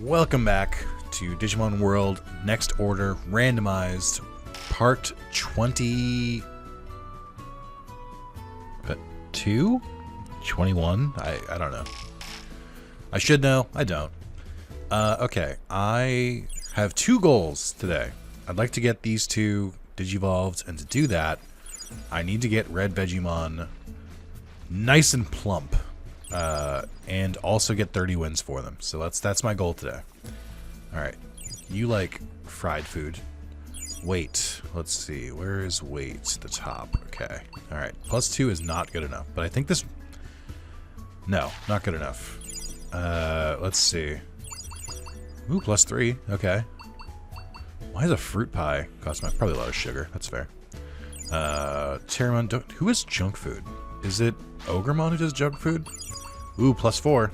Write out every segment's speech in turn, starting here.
Welcome back to Digimon World Next Order Randomized Part 22? 21? I don't know. I should know. I don't. Okay. I have two goals today. I'd like to get these two Digivolved, and to do that, I need to get Red Vegiemon nice and plump. And also get 30 wins for them. So that's my goal today. Alright. You like fried food. Weight. Let's see. Where is weight? The top. Okay. Alright. +2 is not good enough. But I think this... No, not good enough. Let's see. Ooh, +3. Okay. Why is a fruit pie cost me probably a lot of sugar? That's fair. TamerExpMultiplier. Who is junk food? Is it Ogremon who does junk food? Ooh, +4.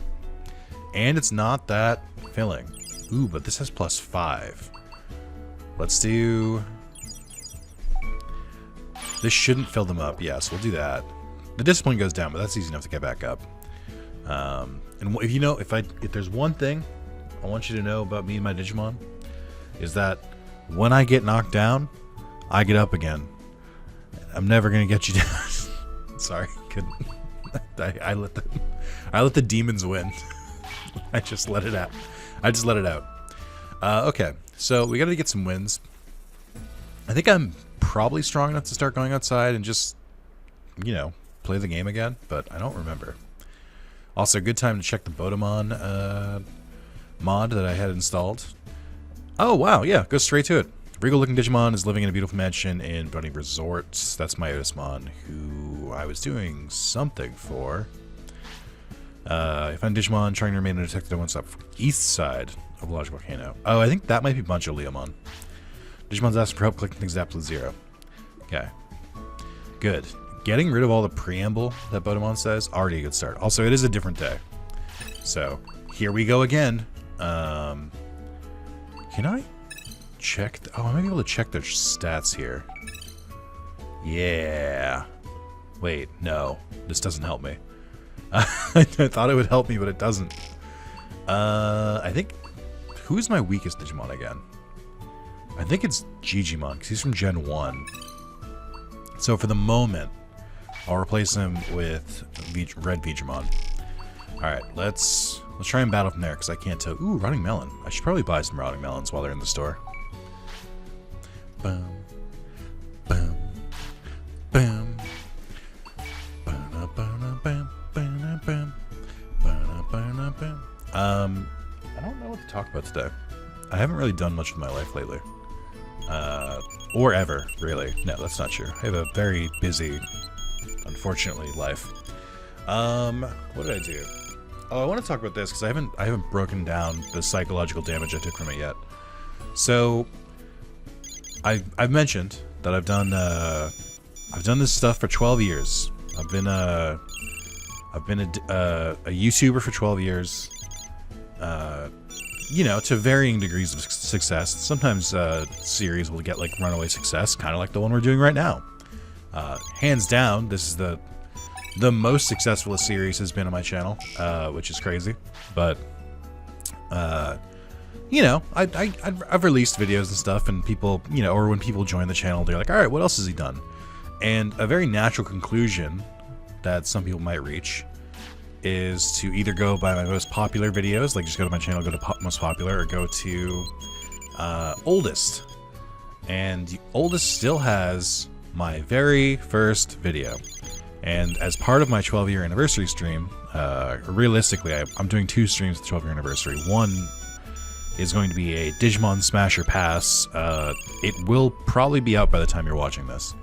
And it's not that filling. Ooh, but this has +5. Let's do... This shouldn't fill them up. Yes, we'll do that. The discipline goes down, but that's easy enough to get back up. And if you know, if there's one thing I want you to know about me and my Digimon, is that when I get knocked down, I get up again. I'm never gonna get you down. Sorry, couldn't. I let the demons win. I just let it out. Okay, so we gotta get some wins. I think I'm probably strong enough to start going outside and just, you know, play the game again, but I don't remember. Also, good time to check the Botamon mod that I had installed. Oh wow, yeah, go straight to it. Regal-looking Digimon is living in a beautiful mansion in Bunny Resort. That's my Otismon, who I was doing something for. I find Digimon trying to remain undetected on one stop east side of a large volcano. Oh, I think that might be BunchoLeomon. Digimon's asking for help clicking things to absolute 0. Okay. Good. Getting rid of all the preamble that Botamon says, already a good start. Also, it is a different day. So, here we go again. Can I... check. Oh, I might be able to check their stats here. Yeah. Wait, no. This doesn't help me. I thought it would help me, but it doesn't. I think... Who's my weakest Digimon again? I think it's Digimon, because he's from Gen 1. So for the moment, I'll replace him with Red Vegiemon. Alright, let's try and battle from there, because I can't tell... Ooh, rotting melon. I should probably buy some rotting melons while they're in the store. Boom, boom, boom. I don't know what to talk about today. I haven't really done much with my life lately. Or ever, really. No, that's not true. I have a very busy, unfortunately, life. What did I do? Oh, I want to talk about this because I haven't broken down the psychological damage I took from it yet. So I've mentioned that I've done this stuff for 12 years. I've been a YouTuber for 12 years. You know, to varying degrees of success. Sometimes series will get like runaway success, kind of like the one we're doing right now. Hands down, this is the most successful a series has been on my channel, which is crazy. But you know, I've released videos and stuff, and people, you know, or when people join the channel, they're like, all right, what else has he done? And a very natural conclusion that some people might reach is to either go by my most popular videos, like just go to my channel, go to most popular, or go to oldest. And oldest still has my very first video. And as part of my 12-year anniversary stream, realistically, I'm doing 2 streams with the 12-year anniversary. One is going to be a Digimon Smasher Pass. It will probably be out by the time you're watching this.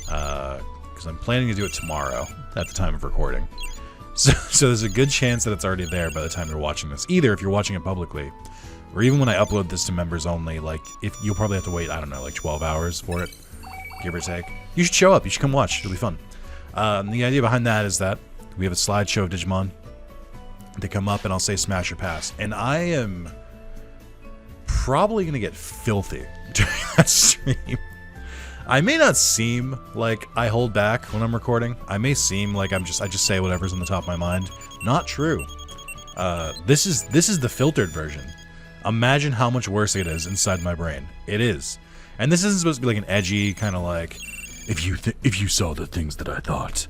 Because I'm planning to do it tomorrow at the time of recording. So there's a good chance that it's already there by the time you're watching this. Either if you're watching it publicly, or even when I upload this to members only, like, if you'll probably have to wait, I don't know, like 12 hours for it, give or take. You should show up. You should come watch. It'll be fun. The idea behind that is that we have a slideshow of Digimon. They come up and I'll say Smash or Pass. And I am probably going to get filthy during that stream. I may not seem like I hold back when I'm recording. I may seem like I just say whatever's on the top of my mind. Not true. This is the filtered version. Imagine how much worse it is inside my brain. It is. And this isn't supposed to be like an edgy kind of like, if you saw the things that I thought,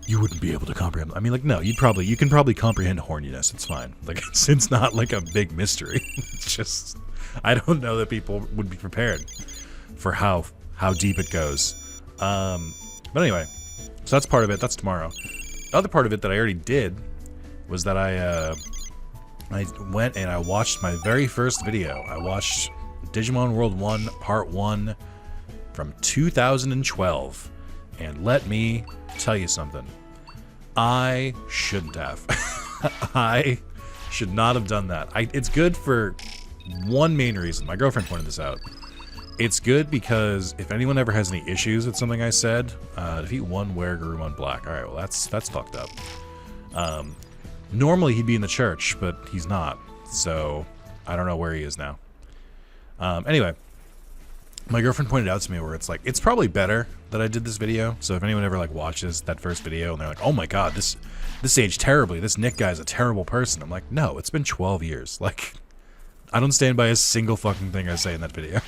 you wouldn't be able to comprehend. I mean, like, no, you can probably comprehend horniness. It's fine. Like, it's not like a big mystery. It's just, I don't know that people would be prepared for how deep it goes. But anyway, so that's part of it. That's tomorrow. The other part of it that I already did was that I went and I watched my very first video. I watched Digimon World 1 Part 1 from 2012. And let me tell you something. I shouldn't have. I should not have done that. It's good for one main reason. My girlfriend pointed this out. It's good because if anyone ever has any issues with something I said, defeat one WereGarurumon Black. Alright, well that's fucked up. Normally he'd be in the church, but he's not. So I don't know where he is now. Anyway, my girlfriend pointed out to me where it's like, it's probably better that I did this video. So if anyone ever like watches that first video and they're like, oh my god, this aged terribly. This Nick guy's a terrible person. I'm like, no, it's been 12 years. Like, I don't stand by a single fucking thing I say in that video.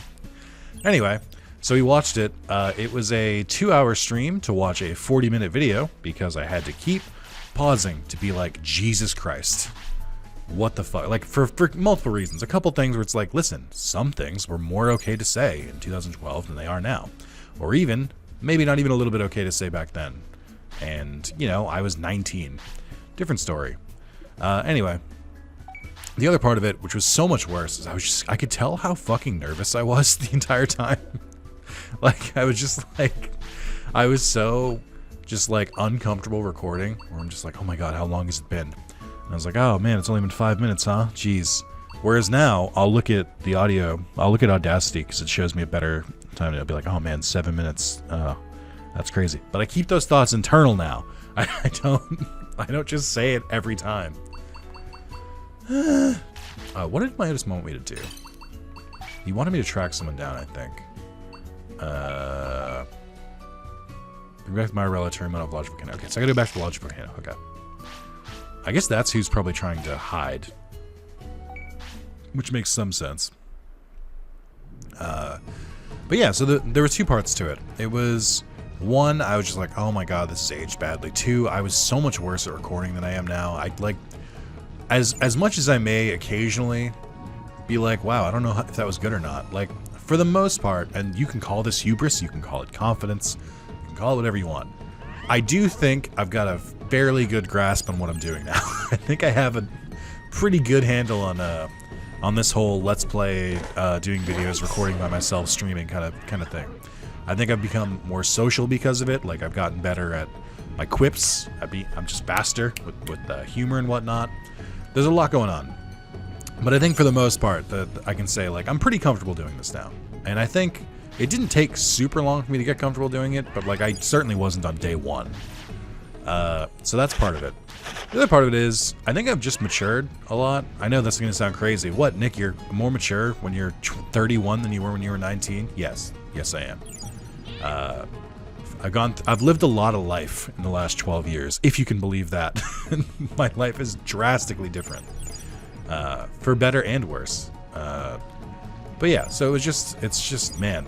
Anyway, so we watched it. It was a 2-hour stream to watch a 40-minute video because I had to keep pausing to be like, Jesus Christ. What the fuck? Like, for multiple reasons. A couple things where it's like, listen, some things were more okay to say in 2012 than they are now. Or even, maybe not even a little bit okay to say back then. And, you know, I was 19. Different story. Anyway, the other part of it, which was so much worse, is I could tell how fucking nervous I was the entire time. Like, I was just like, I was so just like uncomfortable recording, where I'm just like, oh my god, how long has it been? And I was like, oh man, it's only been 5 minutes, huh? Jeez. Whereas now, I'll look at the audio, I'll look at Audacity, because it shows me a better time, and I'll be like, oh man, 7 minutes, that's crazy. But I keep those thoughts internal now. I don't just say it every time. What did Midas want me to do? He wanted me to track someone down, I think. Bring back my relative amount of logical volcano. Okay, so I gotta go back to the logical volcano. Okay. I guess that's who's probably trying to hide. Which makes some sense. But yeah, so there were two parts to it. It was, one, I was just like, oh my god, this is aged badly. Two, I was so much worse at recording than I am now. I like, as much as I may occasionally be like, wow, I don't know if that was good or not. Like, for the most part, and you can call this hubris, you can call it confidence, you can call it whatever you want. I do think I've got a fairly good grasp on what I'm doing now. I think I have a pretty good handle on this whole let's play, doing videos, recording by myself, streaming kind of thing. I think I've become more social because of it. Like, I've gotten better at my quips. I'm just faster with humor and whatnot. There's a lot going on. But I think for the most part, that I can say, like, I'm pretty comfortable doing this now. And I think it didn't take super long for me to get comfortable doing it, but, like, I certainly wasn't on day one. So that's part of it. The other part of it is, I think I've just matured a lot. I know that's going to sound crazy. What, Nick, you're more mature when you're 31 than you were when you were 19? Yes. Yes, I am. I've lived a lot of life in the last 12 years, if you can believe that. My life is drastically different. For better and worse. But yeah, so it's just, man,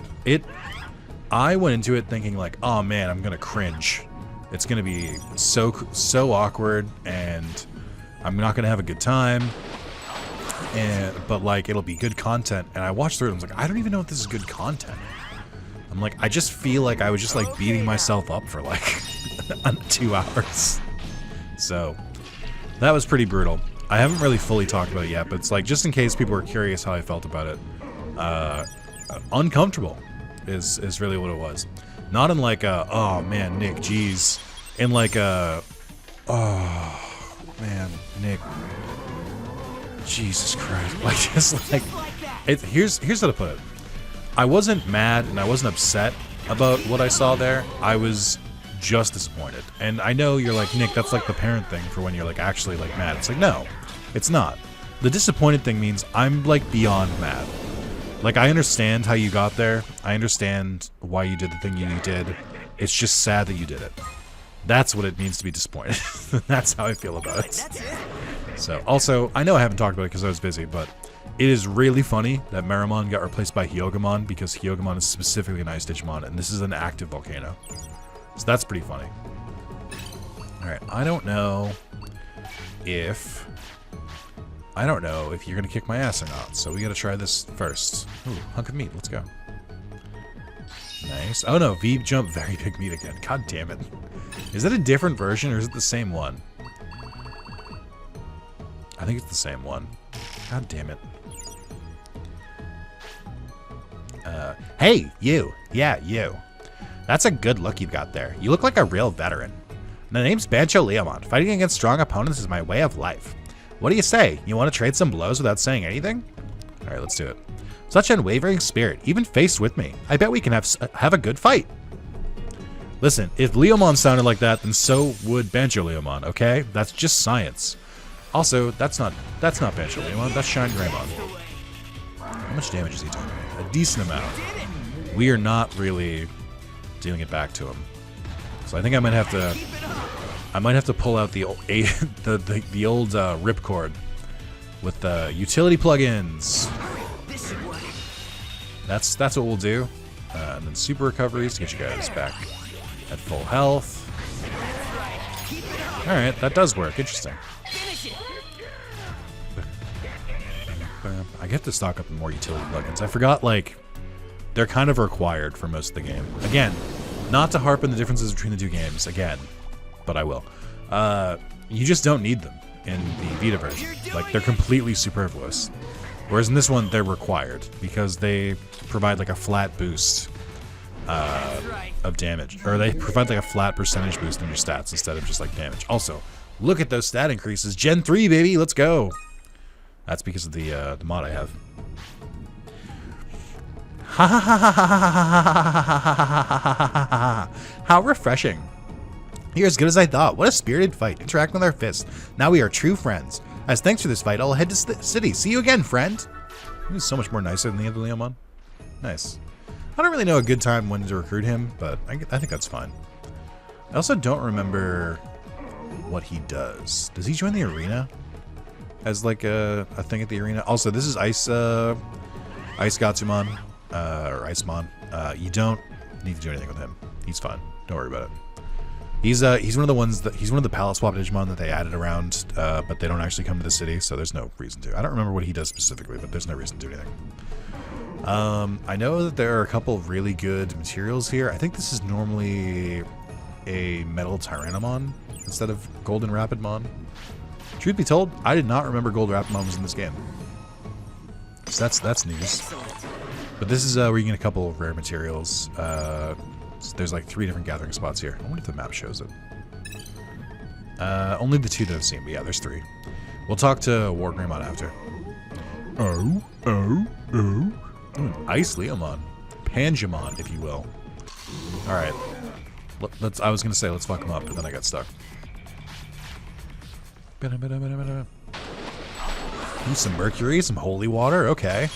I went into it thinking like, oh man, I'm gonna cringe. It's gonna be so awkward, and I'm not gonna have a good time. But like, it'll be good content. And I watched through it and I was like, I don't even know if this is good content. I'm like, I just feel like I was just like beating myself up for like 2 hours. So that was pretty brutal. I haven't really fully talked about it yet, but it's like, just in case people are curious how I felt about it, uncomfortable is really what it was. Not in like a, oh man, Nick, geez. In like a, oh man, Nick, Jesus Christ. Like, just like, here's how to put it. I wasn't mad and I wasn't upset about what I saw there. I was just disappointed. And I know you're like, Nick, that's like the parent thing for when you're like actually like mad. It's like, no, it's not. The disappointed thing means I'm like beyond mad. Like, I understand how you got there. I understand why you did the thing you did. It's just sad that you did it. That's what it means to be disappointed. That's how I feel about it. So, also, I know I haven't talked about it because I was busy, but It is really funny that Meramon got replaced by Hyogamon because Hyogamon is specifically an ice Digimon, and this is an active volcano. So that's pretty funny. Alright, I don't know if you're gonna kick my ass or not, so we gotta try this first. Ooh, hunk of meat, let's go. Nice. Oh no, V jump, very big meat again. God damn it. Is that a different version or is it the same one? I think it's the same one. God damn it. Hey, you. Yeah, you. That's a good look you've got there. You look like a real veteran. My name's BunchoLeomon. Fighting against strong opponents is my way of life. What do you say? You want to trade some blows without saying anything? Alright, let's do it. Such unwavering spirit, even faced with me. I bet we can have a good fight. Listen, if Leomon sounded like that, then so would BunchoLeomon, okay? That's just science. Also, that's not BunchoLeomon, that's Shine Greymon. How much damage is he doing? A decent amount. We are not really dealing it back to him. So I think I might have to pull out the old ripcord with the utility plugins. That's what we'll do. And then super recoveries to get you guys back at full health. Alright, that does work. Interesting. I get to stock up more utility plugins. I forgot, like, they're kind of required for most of the game. Again, not to harp on the differences between the two games, again, but I will. You just don't need them in the Vita version. Like, they're completely superfluous. Whereas in this one, they're required, because they provide, like, a flat boost of damage. Or they provide, like, a flat percentage boost in your stats instead of just, like, damage. Also, look at those stat increases. Gen 3, baby! Let's go! That's because of the mod I have. How refreshing. You're as good as I thought. What a spirited fight. Interact with our fists. Now we are true friends. As thanks for this fight, I'll head to the city. See you again, friend. He's so much more nicer than the other Leomon. Nice. I don't really know a good time when to recruit him, but I think that's fine. I also don't remember what he does. Does he join the arena? As like a thing at the arena? Also, this is Ice Gatsumon, or Icemon. You don't need to do anything with him. He's fine. Don't worry about it. He's one of the ones that he's one of the palette swap Digimon that they added around, but they don't actually come to the city, so there's no reason to. I don't remember what he does specifically, but there's no reason to do anything. I know that there are a couple of really good materials here. I think this is normally a Metal Tyrannomon instead of Golden Rapidmon. Truth be told, I did not remember Gold Rapidmon was in this game. So that's news. But this is where you get a couple of rare materials. So there's like 3 different gathering spots here. I wonder if the map shows it. Only the 2 that I've seen, but yeah, there's 3. We'll talk to War Greymon after. Ice Leomon. Pangemon, if you will. Alright. I was gonna say, let's fuck him up, but then I got stuck. Ooh, some mercury, some holy water, okay.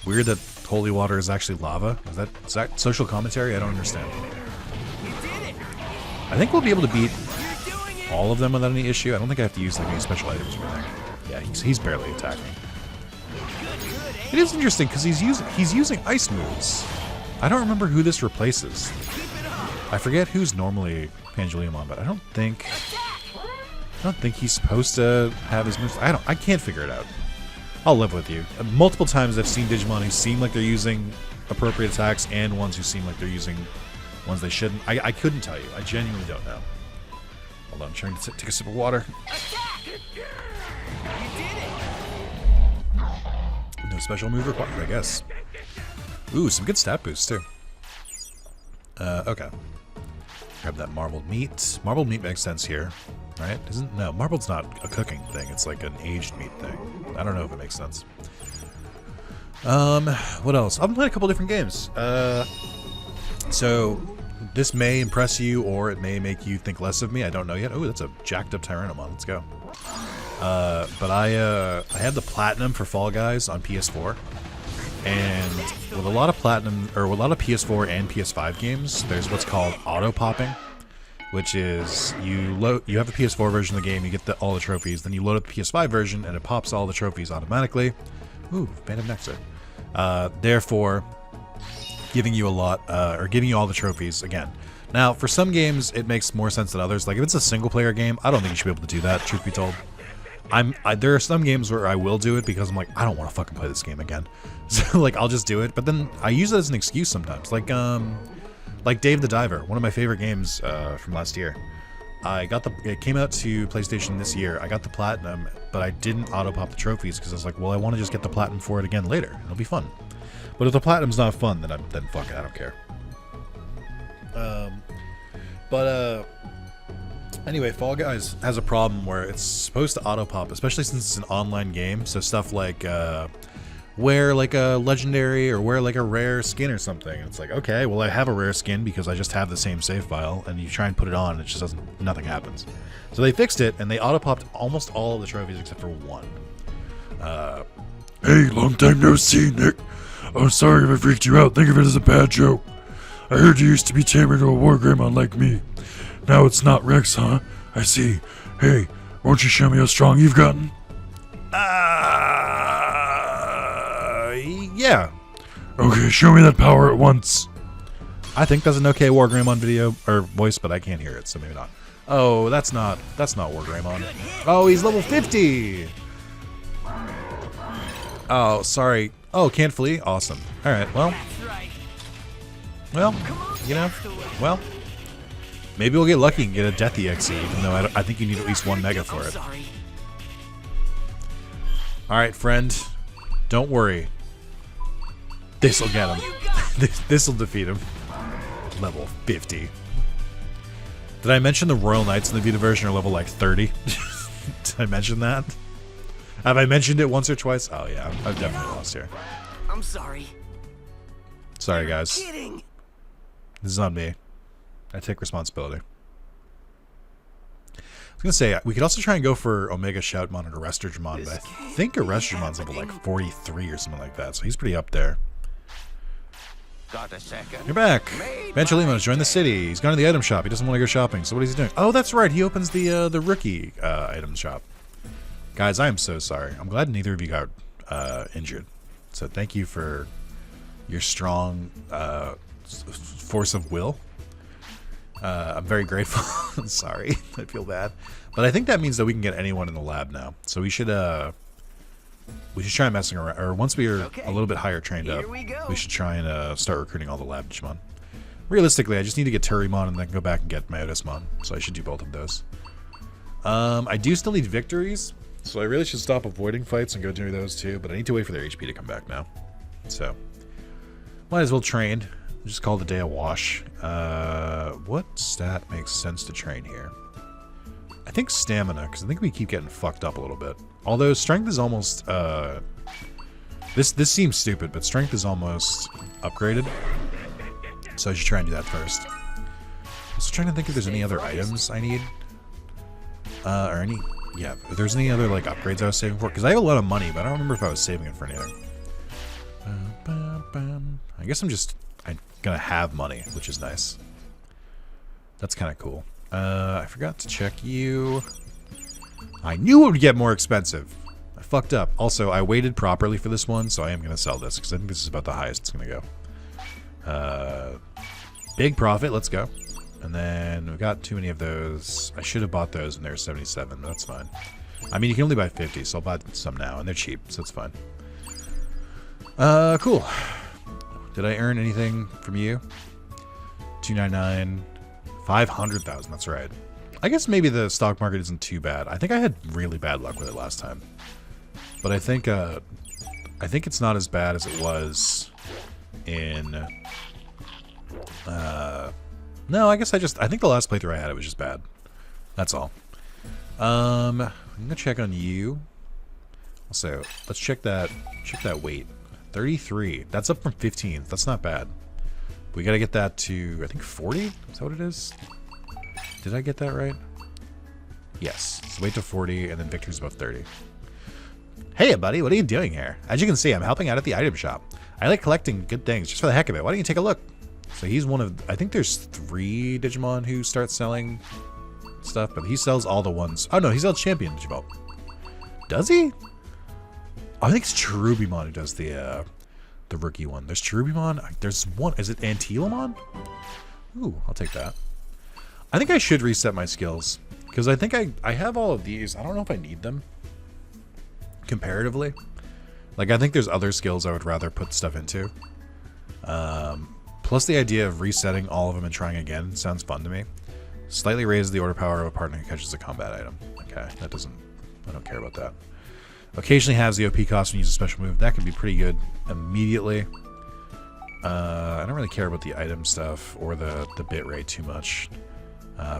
Weird that holy water is actually lava. Is that social commentary? I don't understand. I think we'll be able to beat all of them without any issue. I don't think I have to use like any special items or anything. Yeah, he's barely attacking. It is interesting because he's using ice moves. I don't remember who this replaces. I forget who's normally BunchoLeomon, but I don't think he's supposed to have his moves. I can't figure it out. I'll live with you. Multiple times I've seen Digimon who seem like they're using appropriate attacks and ones who seem like they're using ones they shouldn't. I couldn't tell you. I genuinely don't know. Hold on, I'm trying to take a sip of water. No special move required, I guess. Ooh, some good stat boosts too. Okay. Grab that marbled meat. Marbled meat makes sense here, right? No, marbled's not a cooking thing. It's like an aged meat thing. I don't know if it makes sense. What else? I've been playing a couple different games. So this may impress you, or it may make you think less of me. I don't know yet. Oh, that's a jacked up Tyrannomon. Let's go. But I had the platinum for Fall Guys on PS4, and with a lot of platinum or with a lot of PS4 and PS5 games, there's what's called auto popping, which is you have the PS4 version of the game, you get all the trophies, then you load up the PS5 version, and it pops all the trophies automatically. Ooh, Phantom Nectar. Therefore, giving you a lot, or giving you all the trophies again. Now, for some games, it makes more sense than others. Like, if it's a single-player game, I don't think you should be able to do that, truth be told. There are some games where I will do it because I'm like, I don't want to fucking play this game again. So, like, I'll just do it. But then I use it as an excuse sometimes. Like Dave the Diver, one of my favorite games from last year. It came out to PlayStation this year. I got the Platinum, but I didn't auto-pop the trophies because I was like, well, I want to just get the Platinum for it again later. It'll be fun. But if the Platinum's not fun, then fuck it, I don't care. Anyway, Fall Guys has a problem where it's supposed to auto-pop, especially since it's an online game. So stuff like, wear like a legendary or wear like a rare skin or something. It's like, okay, well I have a rare skin because I just have the same save file, and you try and put it on, and it just doesn't, nothing happens. So they fixed it, and they auto-popped almost all of the trophies except for one. Hey, long time no see, Nick. Oh, sorry if I freaked you out. Think of it as a bad joke. I heard you used to be tamer to a war Greymon like me. Now it's not Rex, huh? I see. Hey, won't you show me how strong you've gotten? Yeah. Okay, show me that power at once. I think that's an okay War Greymon video or voice, but I can't hear it, so maybe not. Oh, that's not War Greymon. Oh, he's level 50. Oh, sorry. Oh, can't flee? Awesome. All right, well, you know, well, maybe we'll get lucky and get a Death EXE, even though I think you need at least 1 mega for it. All right, friend, don't worry. This'll get him. This'll defeat him. Level 50. Did I mention the Royal Knights in the Vita version are level like 30? Did I mention that? Have I mentioned it once or twice? Oh yeah, I've definitely lost here. I'm sorry. Sorry, guys. Kidding. This is on me. I take responsibility. I was gonna say, we could also try and go for Omega Shoutmon and Arrestorjamon, but I think Arrestorjamon's level like 43 or something like that, so he's pretty up there. Got a second. You're back. BunchoLeomon has joined the city. He's gone to the item shop. He doesn't want to go shopping, so what is he doing? Oh, that's right. He opens the rookie item shop. Guys, I am so sorry. I'm glad neither of you got injured. So thank you for your strong force of will. I'm very grateful. I'm sorry. I feel bad. But I think that means that we can get anyone in the lab now. So we should try messing around. Or once we are a little bit higher trained up, we should try and start recruiting all the lab Digimon. Realistically, I just need to get Turimon and then go back and get Myodismon. So I should do both of those. I do still need victories. So I really should stop avoiding fights and go do those too. But I need to wait for their HP to come back now. So might as well train. Just call the day a wash. What stat makes sense to train here? I think stamina, because I think we keep getting fucked up a little bit. Although strength is almost this seems stupid, but strength is almost upgraded. So I should try and do that first. I was trying to think if there's any other items I need. If there's any other like upgrades I was saving for, because I have a lot of money, but I don't remember if I was saving it for anything. I guess I'm gonna have money, which is nice. That's kind of cool. I forgot to check you. I knew it would get more expensive. I fucked up. Also, I waited properly for this one, so I am gonna sell this because I think this is about the highest it's gonna go. Big profit. Let's go. And then we got too many of those. I should have bought those when they were 77. But that's fine. I mean, you can only buy 50, so I'll buy some now, and they're cheap, so it's fine. Cool. Did I earn anything from you? 299, 500,000. That's right. I guess maybe the stock market isn't too bad. I think I had really bad luck with it last time, but I think it's not as bad as it was in. No, I guess I think the last playthrough I had, it was just bad. That's all. I'm gonna check on you. Also, let's check that weight. 33. That's up from 15. That's not bad. We gotta get that to, I think, 40? Is that what it is? Did I get that right? Yes. So weight to 40, and then victory's above 30. Hey, buddy, what are you doing here? As you can see, I'm helping out at the item shop. I like collecting good things just for the heck of it. Why don't you take a look? So he's one of, I think there's 3 Digimon who start selling stuff, but he sells all the ones. Oh no, he sells Champion Digimon. Does he? I think it's Cherubimon who does the rookie one. There's Cherubimon. There's one. Is it Antilamon? Ooh, I'll take that. I think I should reset my skills because I think I have all of these. I don't know if I need them comparatively. Like, I think there's other skills I would rather put stuff into. Plus the idea of resetting all of them and trying again sounds fun to me. Slightly raises the order power of a partner who catches a combat item. Okay, that doesn't... I don't care about that. Occasionally has the OP cost when you use a special move. That could be pretty good immediately. I don't really care about the item stuff or the bit rate too much.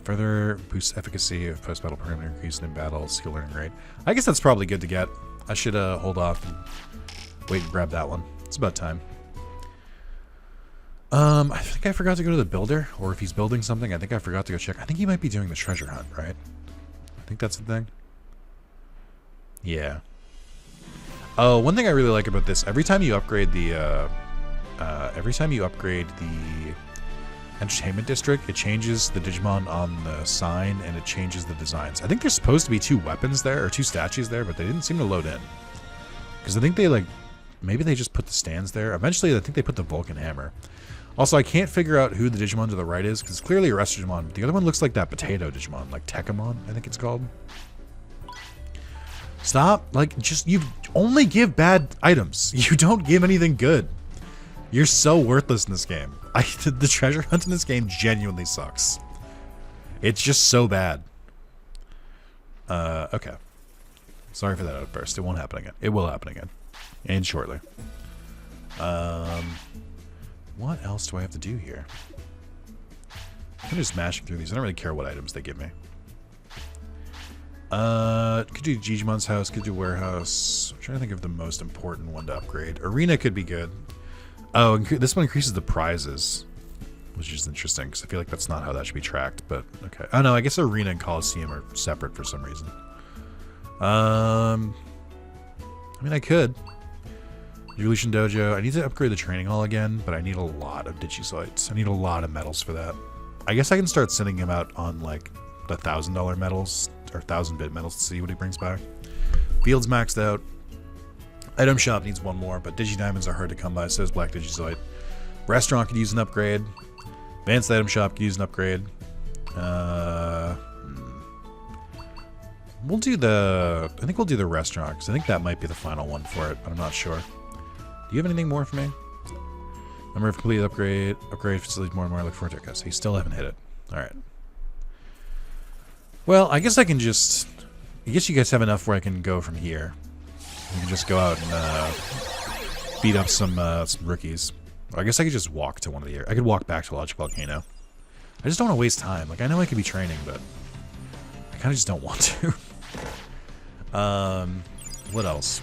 Further boosts efficacy of post-battle permanent increase in battle, skill learning rate. I guess that's probably good to get. I should hold off and wait and grab that one. It's about time. I think I forgot to go to the builder, or if he's building something, I think I forgot to go check. I think he might be doing the treasure hunt, right? I think that's the thing. Yeah. Oh, one thing I really like about this, every time you upgrade the entertainment district, it changes the Digimon on the sign and it changes the designs. I think there's supposed to be 2 weapons there, or 2 statues there, but they didn't seem to load in. Because I think they, like, maybe they just put the stands there. Eventually, I think they put the Vulcan hammer. Also, I can't figure out who the Digimon to the right is, because it's clearly a rest Digimon. The other one looks like that potato Digimon, like Tekkamon, I think it's called. Stop. Like, just, you only give bad items. You don't give anything good. You're so worthless in this game. The treasure hunt in this game genuinely sucks. It's just so bad. Okay. Sorry for that outburst. It won't happen again. It will happen again. And shortly. What else do I have to do here? I'm just mashing through these. I don't really care what items they give me. Could do Digimon's house, could do warehouse. I'm trying to think of the most important one to upgrade. Arena could be good. Oh, this one increases the prizes, which is interesting because I feel like that's not how that should be tracked. But okay. Oh no, I guess Arena and Coliseum are separate for some reason. I mean, I could. Evolution Dojo. I need to upgrade the training hall again, but I need a lot of Digisoids. I need a lot of medals for that. I guess I can start sending him out on like the $1,000 medals or 1,000-bit medals to see what he brings back. Field's maxed out. Item shop needs one more, but Digidiamonds are hard to come by, so is Black Digizoid. Restaurant could use an upgrade. Advanced item shop could use an upgrade. We'll do the... I think we'll do the restaurant, because I think that might be the final one for it, but I'm not sure. Do you have anything more for me? Number of complete upgrade facilities more and more. I look forward to it. Okay, so you still haven't hit it. Alright. Well, I guess I can just... I guess you guys have enough where I can go from here. You can just go out and beat up some rookies. I guess I could just walk to one of the areas. I could walk back to Logic Volcano. I just don't want to waste time. Like, I know I could be training, but I kind of just don't want to. What else?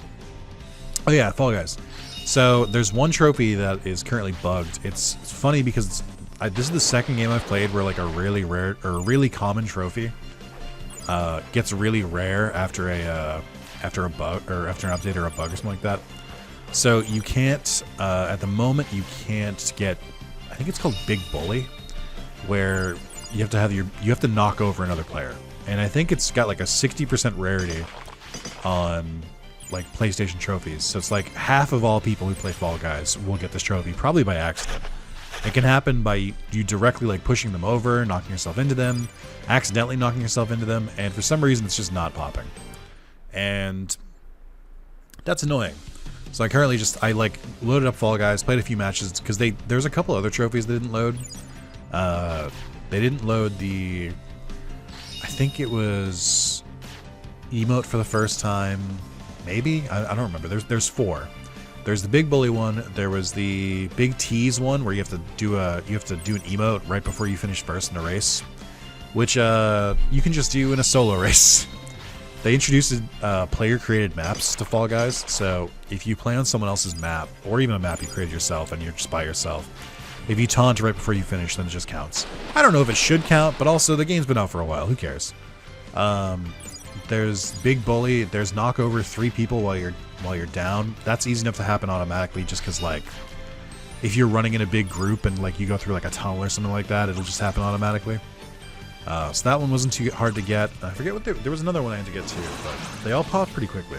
Oh yeah, Fall Guys. So there's one trophy that is currently bugged. It's funny because this is the second game I've played where like a really rare or a really common trophy gets really rare after a bug or after an update or a bug or something like that. So you can't at the moment you can't get, I think it's called Big Bully, where you have to knock over another player, and I think it's got like a 60% rarity on like PlayStation trophies. So it's like half of all people who play Fall Guys will get this trophy, probably by accident. It can happen by you directly like pushing them over, knocking yourself into them, accidentally knocking yourself into them, and for some reason it's just not popping. And that's annoying. So I currently I like loaded up Fall Guys, played a few matches, because there's a couple other trophies that didn't load. They didn't load the, I think it was emote for the first time, maybe? I don't remember. There's 4. There's the Big Bully one, there was the Big Tease one where you have to do an emote right before you finish first in a race, which you can just do in a solo race. They introduced player-created maps to Fall Guys, so if you play on someone else's map, or even a map you created yourself and you're just by yourself, if you taunt right before you finish, then it just counts. I don't know if it should count, but also the game's been out for a while, who cares? There's Big Bully, there's knock over 3 people while you're down. That's easy enough to happen automatically just because, like, if you're running in a big group and, like, you go through, like, a tunnel or something like that, it'll just happen automatically. So that one wasn't too hard to get. I forget what there was another one I had to get to, but they all popped pretty quickly.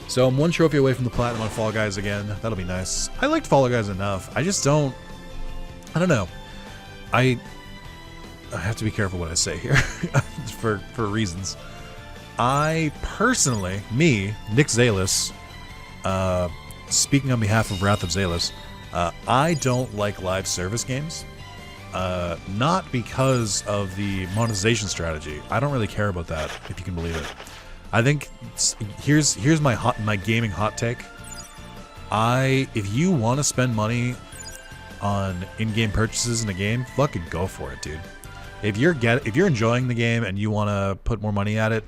So I'm one trophy away from the platinum on Fall Guys again. That'll be nice. I liked Fall Guys enough. I just don't... I don't know. I have to be careful what I say here for reasons. I personally, me, Nick Zalis, speaking on behalf of Wrath of Zalis, I don't like live service games. Not because of the monetization strategy. I don't really care about that, if you can believe it. I think here's my gaming hot take. If you want to spend money on in-game purchases in a game, fucking go for it, dude. If you're enjoying the game and you want to put more money at it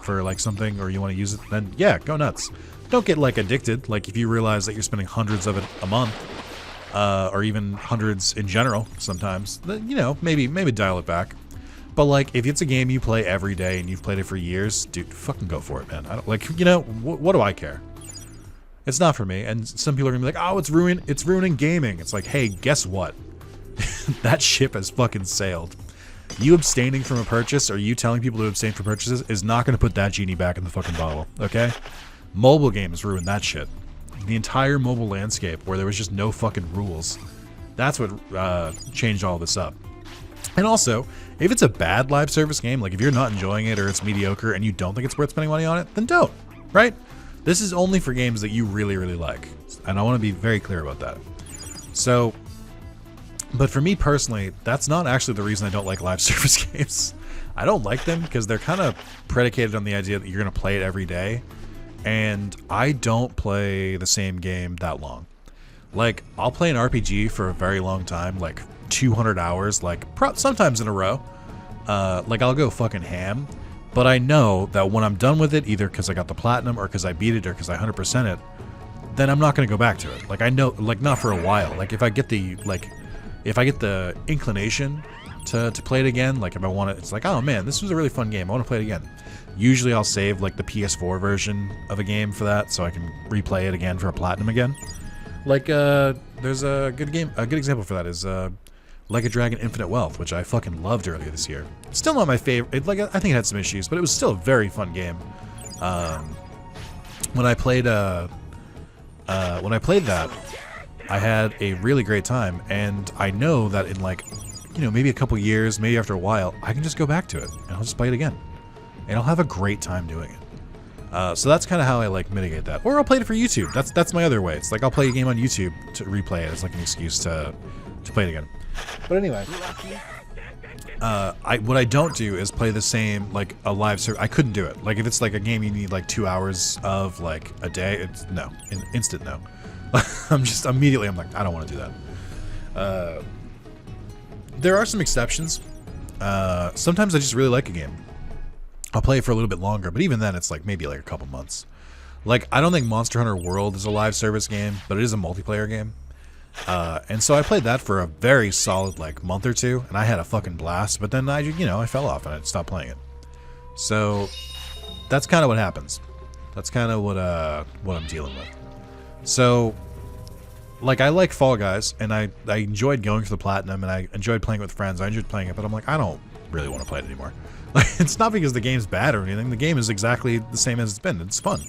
for like something, or you want to use it, then yeah, go nuts. Don't get like addicted. Like if you realize that you're spending hundreds of it a month, or even hundreds in general sometimes, then, you know, maybe dial it back. But like if it's a game you play every day and you've played it for years, dude, fucking go for it, man. I don't, like, you know, what do I care? It's not for me. And some people are gonna be like, oh, it's ruining gaming. It's like, hey, guess what? That ship has fucking sailed. You abstaining from a purchase, or you telling people to abstain from purchases, is not gonna put that genie back in the fucking bottle, okay? Mobile games ruined that shit. The entire mobile landscape, where there was just no fucking rules. That's what changed all this up. And also, if it's a bad live service game, like if you're not enjoying it or it's mediocre and you don't think it's worth spending money on it, then don't, right? This is only for games that you really, really like. And I want to be very clear about that. So, but for me personally, that's not actually the reason I don't like live service games. I don't like them because they're kind of predicated on the idea that you're going to play it every day. And I don't play the same game that long. Like, I'll play an RPG for a very long time, like 200 hours, like sometimes in a row. Like, I'll go fucking ham. But I know that when I'm done with it, either because I got the platinum or because I beat it or because I 100% it, then I'm not going to go back to it. Like, I know, like, not for a while. Like, if I get the inclination to play it again, like if I want it, it's like, oh man, this was a really fun game, I want to play it again. Usually I'll save like the PS4 version of a game for that, so I can replay it again for a platinum again. Like, there's a good example for that is Like a Dragon Infinite Wealth, which I fucking loved earlier this year. It's still not my favorite. I think it had some issues, but it was still a very fun game. When I played that, I had a really great time, and I know that in like, you know, maybe a couple years, maybe after a while, I can just go back to it and I'll just play it again, and I'll have a great time doing it. So that's kind of how I like mitigate that. Or I'll play it for YouTube. That's my other way. It's like I'll play a game on YouTube to replay it as like an excuse to play it again. But anyway, what I don't do is play the same, like, a live server. I couldn't do it. Like, if it's like a game you need like 2 hours of like a day, it's no, instant no. I'm like, I don't want to do that. There are some exceptions. Sometimes I just really like a game. I'll play it for a little bit longer, but even then it's like maybe like a couple months. Like, I don't think Monster Hunter World is a live service game, but it is a multiplayer game. And so I played that for a very solid like month or two, and I had a fucking blast, but then I fell off and I stopped playing it. So that's kind of what happens. That's kind of what I'm dealing with. So, like, I like Fall Guys, and I enjoyed going for the platinum, and I enjoyed playing with friends. I enjoyed playing it, but I'm like, I don't really want to play it anymore. Like, it's not because the game's bad or anything. The game is exactly the same as it's been. It's fun,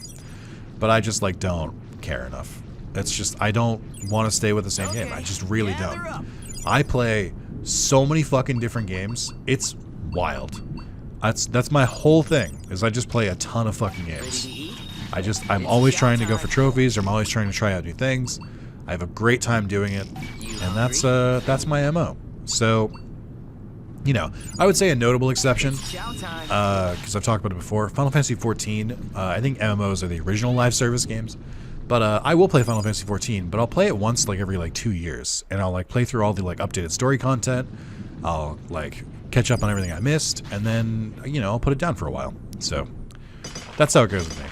but I just like don't care enough. It's just, I don't want to stay with the same game. I just really don't. I play so many fucking different games. It's wild. That's my whole thing, is I just play a ton of fucking games. I'm always trying to go for trophies, or I'm always trying to try out new things. I have a great time doing it, and that's my MO. So, you know, I would say a notable exception, because I've talked about it before, Final Fantasy XIV. I think MMOs are the original live service games. But I will play Final Fantasy XIV, but I'll play it once like every like 2 years, and I'll like play through all the like updated story content. I'll like catch up on everything I missed, and then, you know, I'll put it down for a while. So that's how it goes with me.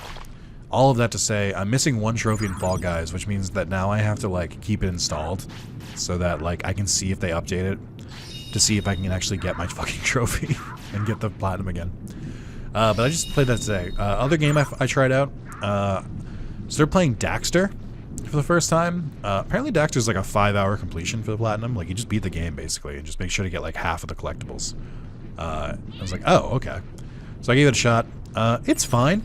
All of that to say, I'm missing one trophy in Fall Guys, which means that now I have to like keep it installed so that like I can see if they update it, to see if I can actually get my fucking trophy and get the platinum again. But I just played that today. Other game I tried out. So they're playing Daxter for the first time. Apparently Daxter's like a 5-hour completion for the platinum. Like, you just beat the game basically and just make sure to get like half of the collectibles. I was like, oh, okay. So I gave it a shot. It's fine.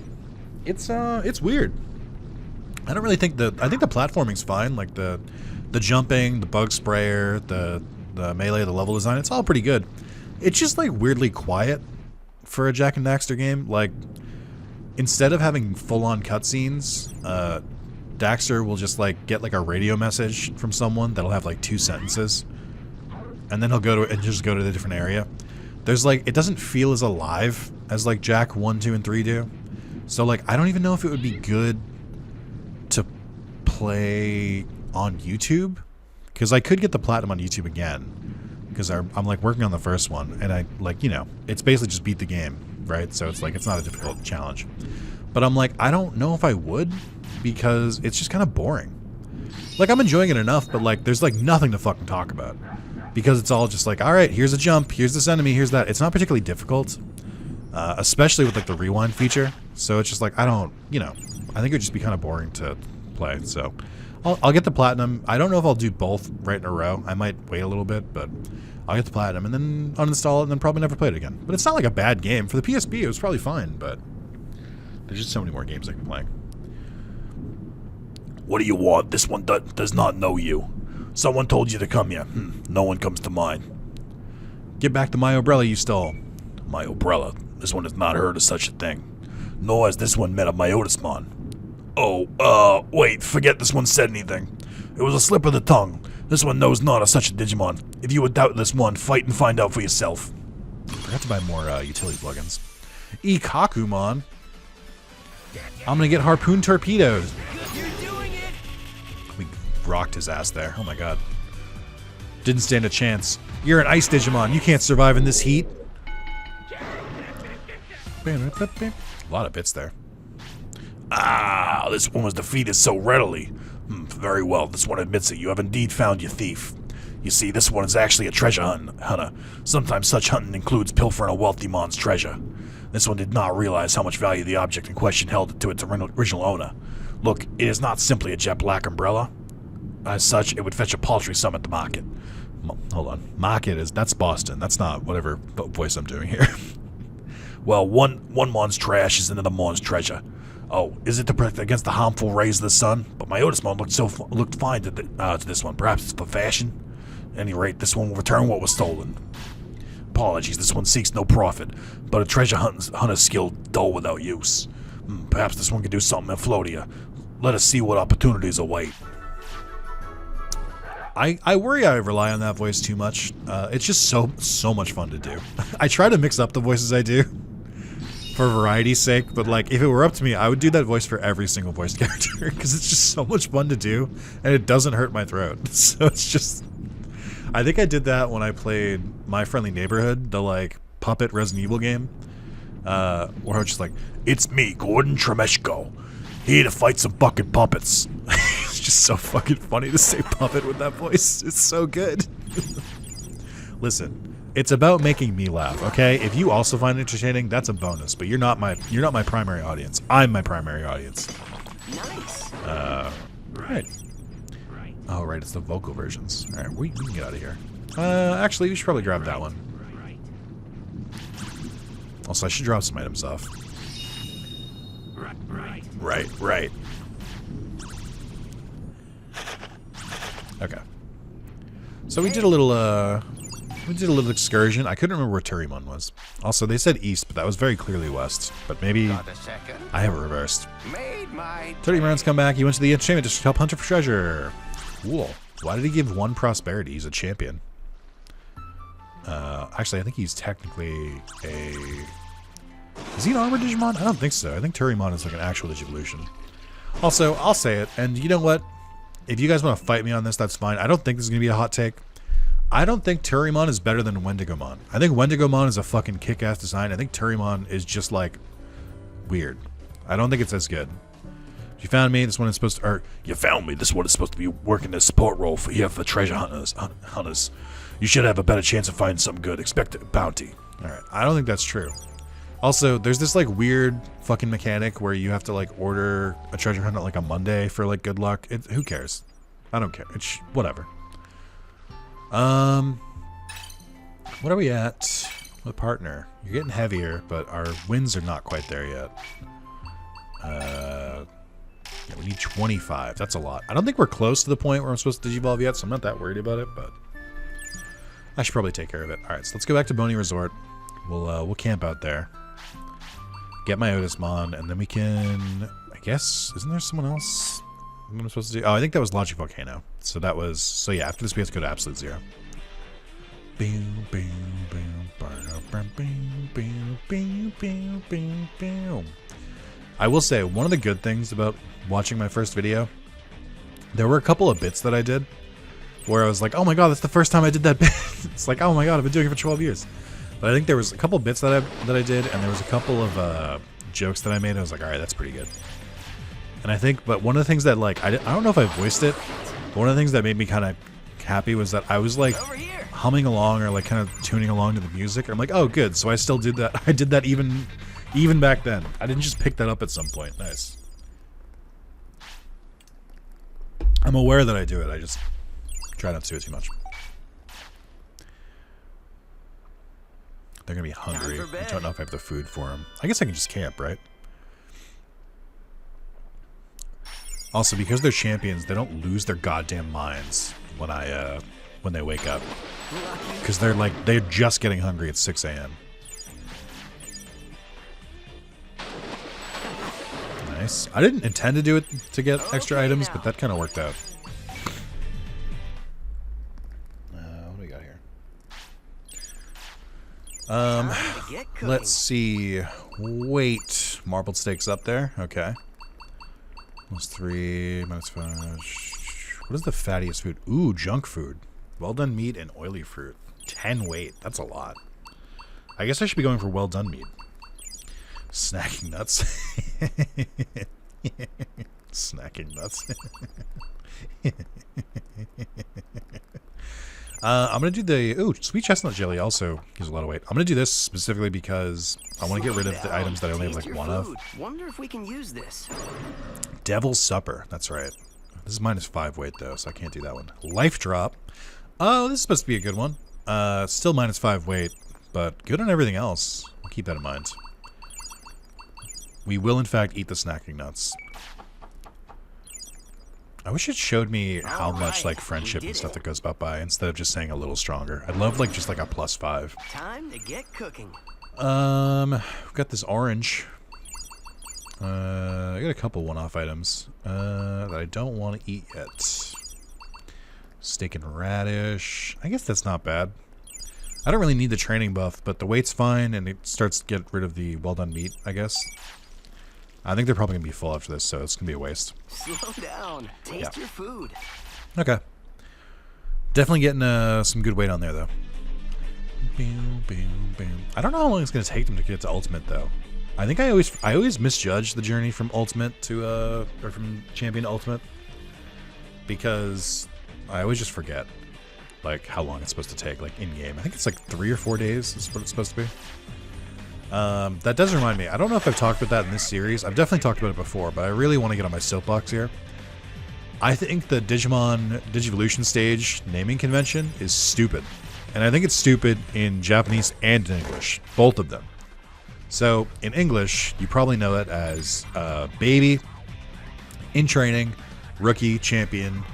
It's weird. I don't really think I think the platforming's fine. Like the jumping, the bug sprayer, the melee, the level design, it's all pretty good. It's just like weirdly quiet for a Jak and Daxter game. Like instead of having full-on cutscenes, Daxter will just like get like a radio message from someone that'll have like 2 sentences, and then he'll go to the different area. There's like, it doesn't feel as alive as like Jak 1, 2, and 3 do. So like I don't even know if it would be good to play on YouTube, because I could get the platinum on YouTube again, because I'm like working on the first one, and I like, you know, it's basically just beat the game, right? So it's like, it's not a difficult challenge, but I'm like, I don't know if I would, because it's just kind of boring. Like I'm enjoying it enough, but like there's like nothing to fucking talk about, because it's all just like, all right, here's a jump, here's this enemy, here's that. It's not particularly difficult, especially with like the rewind feature. So it's just like, I don't, you know, I think it would just be kind of boring to play. So I'll get the platinum. I don't know if I'll do both right in a row. I might wait a little bit, but I'll get the platinum and then uninstall it and then probably never play it again. But it's not like a bad game. For the PSP, it was probably fine, but there's just so many more games I can play. What do you want? This one does not know you. Someone told you to come here. No one comes to mind. Get back to my umbrella you stole. My umbrella. This one has not heard of such a thing. Nor has this one met a Myotismon. Oh, wait, forget this one said anything. It was a slip of the tongue. This one knows not of such a Digimon. If you would doubt this one, fight and find out for yourself. I forgot to buy more utility plugins. Ikakumon. I'm gonna get harpoon torpedoes. You're doing it. We rocked his ass there. Oh my god. Didn't stand a chance. You're an ice Digimon. You can't survive in this heat. A lot of bits there. Ah, this one was defeated so readily. Very well, this one admits it. You have indeed found your thief. You see, this one is actually a treasure hunter. Sometimes such hunting includes pilfering a wealthy mon's treasure. This one did not realize how much value the object in question held to its original owner. Look, it is not simply a jet black umbrella. As such, it would fetch a paltry sum at the market. Hold on. Market that's Boston. That's not whatever voice I'm doing here. Well, one mon's trash is another mon's treasure. Oh, is it to protect against the harmful rays of the sun? But my Otismon looked fine to this one. Perhaps it's for fashion? At any rate, this one will return what was stolen. Apologies, this one seeks no profit, but a treasure hunter's skill dull without use. Perhaps this one can do something in Floatia. Let us see what opportunities await. I worry I rely on that voice too much. It's just so much fun to do. I try to mix up the voices I do for variety's sake, but like if it were up to me, I would do that voice for every single voice character because it's just so much fun to do and it doesn't hurt my throat. So it's just, I think I did that when I played My Friendly Neighborhood, the like puppet Resident Evil game, where I was just like, it's me, Gordon Tremeshko, here to fight some fucking puppets. It's just so fucking funny to say puppet with that voice. It's so good. Listen, it's about making me laugh, okay? If you also find it entertaining, that's a bonus. But you're not my primary audience. I'm my primary audience. Nice. Right. Oh, right. It's the vocal versions. All right, we can get out of here. Actually, we should probably grab that one. Also, I should drop some items off. Right. Okay. So we did a little excursion. I couldn't remember where Turimon was. Also, they said east, but that was very clearly west. But maybe I have it reversed. Turimon's come back. He went to the enchantment district to help Hunter for treasure. Cool. Why did he give 1 prosperity? He's a champion. Actually, I think he's technically a... Is he an armored Digimon? I don't think so. I think Turimon is like an actual Digivolution. Also, I'll say it, and you know what? If you guys want to fight me on this, that's fine. I don't think this is going to be a hot take. I don't think Turimon is better than Wendigomon. I think Wendigomon is a fucking kick-ass design. I think Turimon is just, like, weird. I don't think it's as good. You found me. This one is supposed to... Or, you found me. This one is supposed to be working a support role for treasure hunters. You should have a better chance of finding something good. Expect a bounty. Alright, I don't think that's true. Also, there's this, like, weird fucking mechanic where you have to, like, order a treasure hunt on, like, a Monday for, like, good luck. Who cares? I don't care. It's whatever. What are we at? What partner? You're getting heavier, but our winds are not quite there yet. Yeah, we need 25. That's a lot. I don't think we're close to the point where I'm supposed to digivolve yet, so I'm not that worried about it, but I should probably take care of it. All right, so let's go back to Boney Resort. We'll camp out there. Get my Otismon, and then we can... I guess... Isn't there someone else I'm supposed to do? Oh, I think that was Logic Volcano. So that was... So yeah, after this we have to go to Absolute Zero. Boom, boom, boom, boom, boom, boom, boom, boom, boom. I will say, one of the good things about watching my first video, there were a couple of bits that I did where I was like, oh my god, that's the first time I did that bit. It's like, oh my god, I've been doing it for 12 years. But I think there was a couple of bits that I did, and there was a couple of jokes that I made. I was like, all right, that's pretty good. And I think, but one of the things that, like, I don't know if I voiced it, but one of the things that made me kind of happy was that I was like humming along or like kind of tuning along to the music. I'm like, oh, good. So I still did that. I did that even back then. I didn't just pick that up at some point. Nice. I'm aware that I do it. I just try not to do it too much. They're going to be hungry. I don't know if I have the food for them. I guess I can just camp, right? Also, because they're champions, they don't lose their goddamn minds when they wake up. Because they're just getting hungry at 6 a.m. Nice. I didn't intend to do it to get extra items, but that kind of worked out. What do we got here? Let's see. Wait. Marbled steaks up there? Okay. -3, -5. What is the fattiest food? Ooh, junk food. Well done meat and oily fruit. 10 weight. That's a lot. I guess I should be going for well done meat. Snacking nuts. Snacking nuts. I'm going to do the... Ooh, sweet chestnut jelly also gives a lot of weight. I'm going to do this specifically because I want to get rid of the items that I only have like one of. Wonder if we can use this. Devil's Supper. That's right. This is -5 weight though, so I can't do that one. Life Drop. Oh, this is supposed to be a good one. Still -5 weight, but good on everything else. I'll keep that in mind. We will in fact eat the snacking nuts. I wish it showed me how much like friendship and stuff that goes by instead of just saying a little stronger. I'd love like just like a +5. Time to get cooking. We've got this orange. I got a couple one-off items that I don't want to eat yet. Steak and radish. I guess that's not bad. I don't really need the training buff, but the weight's fine, and it starts to get rid of the well-done meat, I guess. I think they're probably going to be full after this, so it's going to be a waste. Slow down. Taste your food. Okay. Definitely getting some good weight on there, though. I don't know how long it's going to take them to get to Ultimate, though. I think I always misjudge the journey from Ultimate to, or from Champion to Ultimate. Because I always just forget, like, how long it's supposed to take, like, in-game. I think it's like 3 or 4 days is what it's supposed to be. That does remind me. I don't know if I've talked about that in this series. I've definitely talked about it before, but I really want to get on my soapbox here. I think the Digimon Digivolution stage naming convention is stupid. And I think it's stupid in Japanese and in English. Both of them. So, in English, you probably know it as Baby, In Training, Rookie, Champion,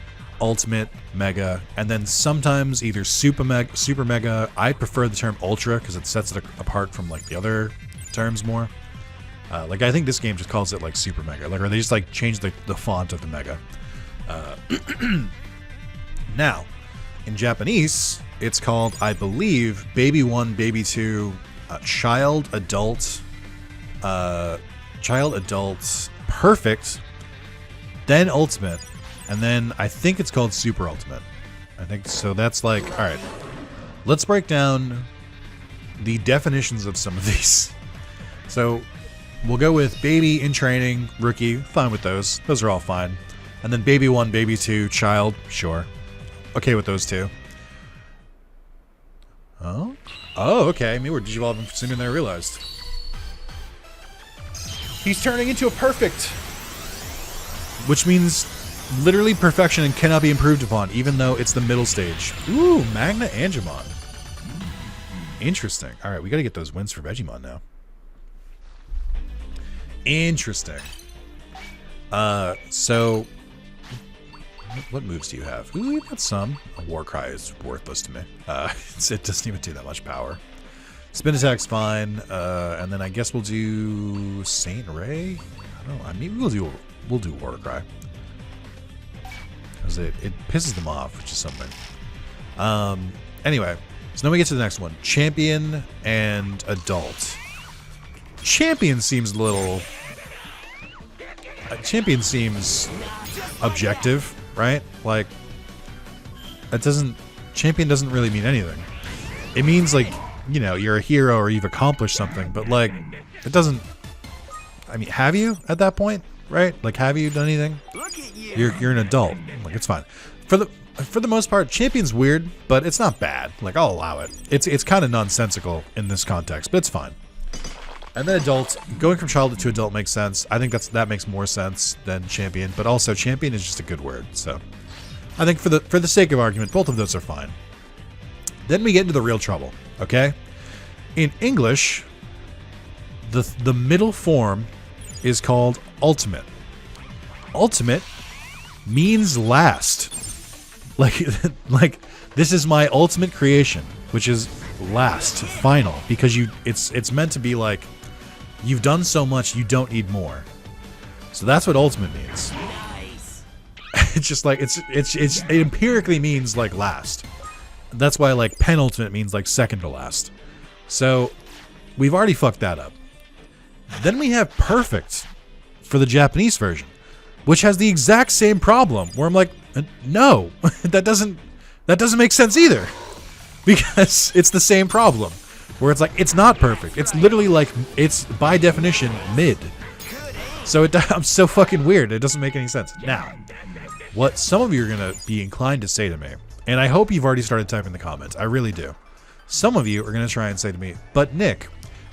Ultimate, Mega, and then sometimes either Super Mega. I prefer the term Ultra because it sets it apart from like the other terms more. Like I think this game just calls it like Super Mega, like, or they just like change the font of the Mega. Now, in Japanese, it's called, I believe, Baby 1, Baby 2, Child, Adult, Perfect, then Ultimate. And then I think it's called Super Ultimate. I think so. That's like, all right. Let's break down the definitions of some of these. So we'll go with Baby, In Training, Rookie. Fine with those. Those are all fine. And then Baby 1, Baby 2, Child. Sure. Okay with those two. Oh? Oh, okay. Maybe we're digivolving sooner than I realized. He's turning into a perfect. Which means literally perfection and cannot be improved upon, even though it's the middle stage. Ooh, Magna Angemon. Interesting. Alright, we gotta get those wins for Vegemon now. Interesting. So what moves do you have? Ooh, we've got some. A Warcry is worthless to me. It doesn't even do that much power. Spin attack's fine, and then I guess we'll do Saint Ray. I don't know. I mean, we'll do Warcry because it pisses them off, which is something. Anyway, so then we get to the next one: Champion and Adult. Champion seems a little. Champion seems objective, right? Like that doesn't. Champion doesn't really mean anything. It means like, you know, you're a hero or you've accomplished something, but like it doesn't. I mean, have you at that point, right? Like, have you done anything? Look at you. You're an adult. Like, it's fine. For the most part, Champion's weird, but it's not bad. Like, I'll allow it. It's kind of nonsensical in this context, but it's fine. And then adult, going from child to adult makes sense. I think that makes more sense than champion, but also champion is just a good word. So I think for the sake of argument, both of those are fine. Then we get into the real trouble, okay? In English, the middle form is called ultimate. Ultimate means last. Like this is my ultimate creation, which is last, final, because it's meant to be like you've done so much you don't need more. So that's what ultimate means. Nice. It's just like it empirically means like last. That's why like penultimate means like second to last. So we've already fucked that up. Then we have perfect for the Japanese version, which has the exact same problem where I'm like, no, that doesn't make sense either. Because it's the same problem where it's like, it's not perfect. It's literally like, it's by definition mid. So I'm so fucking weird. It doesn't make any sense. Now, what some of you are going to be inclined to say to me, and I hope you've already started typing in the comments. I really do. Some of you are going to try and say to me, but Nick,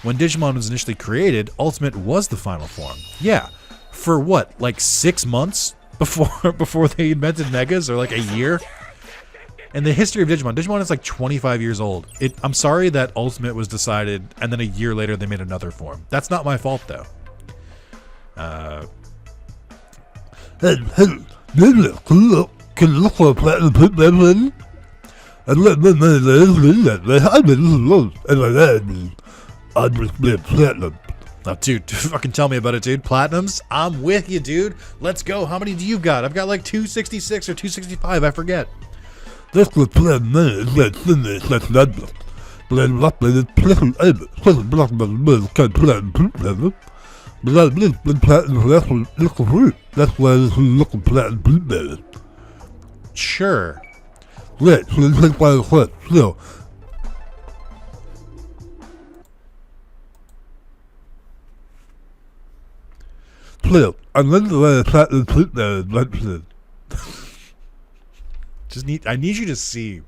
when Digimon was initially created, Ultimate was the final form. Yeah. For what? Like 6 months before they invented Megas, or like a year? In the history of Digimon is like 25 years old. I'm sorry that Ultimate was decided, and then a year later they made another form. That's not my fault, though. Can you look for a platinum put them in? And let me know that I've been I'd just be platinum. Oh, dude, fucking tell me about it, dude. Platinums? I'm with you, dude. Let's go. How many do you got? I've got like 266 or 265. I forget. This was platinum is that finish that's not platinum up in the platinum ever. So block my mother can platinum put them. But I've been platinum that's what look for. That's why this is looking platinum put them. Sure. Right, so let's take by the foot. So Flip, and then the way I sat and put there and mentioned I need you to see.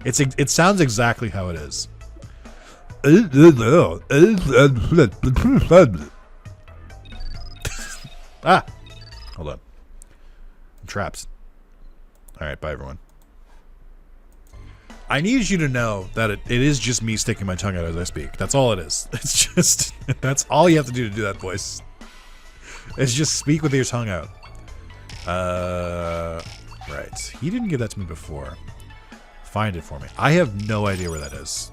It sounds exactly how it is. it is there. It is and flip, the true family. Ah! Hold on. I'm trapped. Alright, bye everyone. I need you to know that it is just me sticking my tongue out as I speak. That's all it is. It's just, that's all you have to do that voice. It's just speak with your tongue out. Right. He didn't give that to me before. Find it for me. I have no idea where that is.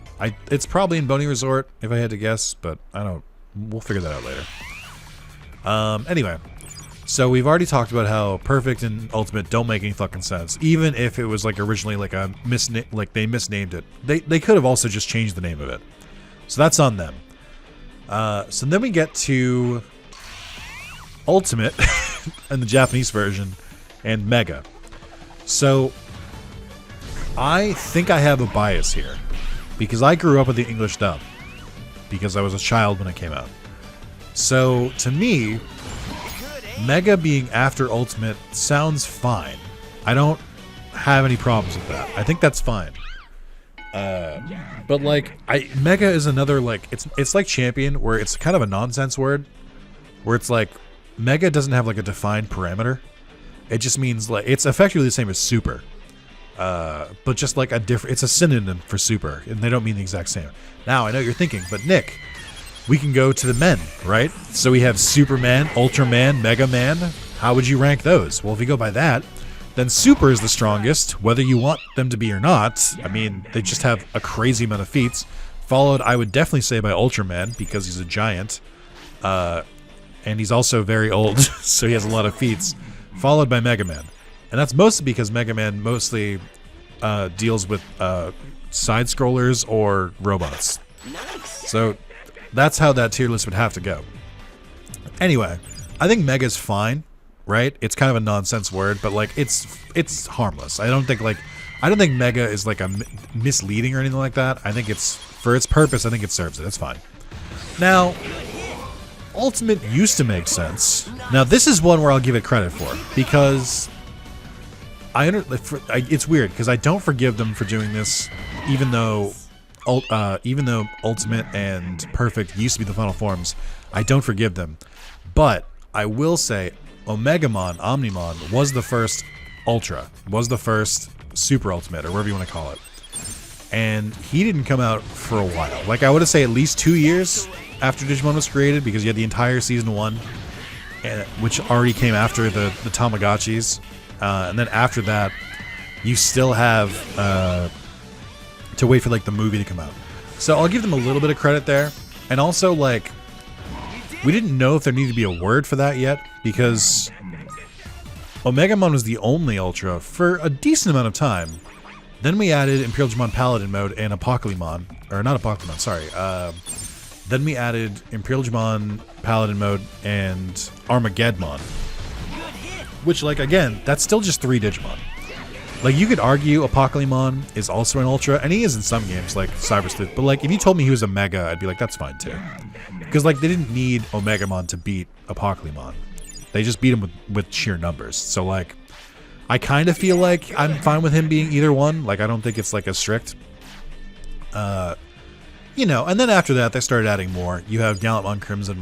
It's probably in Boney Resort, if I had to guess, but I don't. We'll figure that out later. Anyway. So we've already talked about how Perfect and Ultimate don't make any fucking sense. Even if it was like originally like a like they misnamed it. They could have also just changed the name of it. So that's on them. So then we get to Ultimate and the Japanese version and Mega. So I think I have a bias here because I grew up with the English dub because I was a child when it came out. So to me, Mega being after Ultimate sounds fine. I don't have any problems with that. I think that's fine. But like, Mega is another like it's like Champion, where it's kind of a nonsense word, where it's like Mega doesn't have like a defined parameter. It just means like it's effectively the same as Super, but just like it's a synonym for Super, and they don't mean the exact same. Now I know what you're thinking, but Nick, we can go to the men, right? So we have Superman, Ultraman, Mega Man. How would you rank those? Well, if you go by that, then Super is the strongest, whether you want them to be or not. I mean, they just have a crazy amount of feats. Followed, I would definitely say, by Ultraman, because he's a giant. And he's also very old, so he has a lot of feats. Followed by Mega Man. And that's mostly because Mega Man mostly deals with side-scrollers or robots. So that's how that tier list would have to go. Anyway, I think Mega's fine, right? It's kind of a nonsense word, but like it's harmless. I don't think Mega is like a misleading or anything like that. I think it's for its purpose. I think it serves it. It's fine. Now, Ultimate used to make sense. Now this is one where I'll give it credit for because it's weird because I don't forgive them for doing this, even though Ultimate and Perfect used to be the final forms. I don't forgive them, but I will say Omegamon, Omnimon was the first Ultra, was the first Super Ultimate, or whatever you want to call it, and he didn't come out for a while. Like I would say at least 2 years after Digimon was created, because you had the entire season 1, which already came after the Tamagotchis, and then after that, you still have to wait for like the movie to come out. So I'll give them a little bit of credit there, and also like we didn't know if there needed to be a word for that yet, because Omegamon was the only Ultra for a decent amount of time. Then we added Imperial Digimon Paladin mode and Apocalypse, or not Apocalypse, sorry. Then we added Imperial Digimon Paladin mode and Armageddon, which, like, again, that's still just 3 Digimon. Like, you could argue Apocalypse is also an Ultra, and he is in some games, like Cyber Sleuth, but, like, if you told me he was a Mega, I'd be like, that's fine, too. Because, like, they didn't need Omegamon to beat Apocalypse. They just beat him with sheer numbers. So, like, I kind of feel like I'm fine with him being either one. Like, I don't think it's, like, as strict. You know, and then after that, they started adding more. You have Gallantmon, Crimson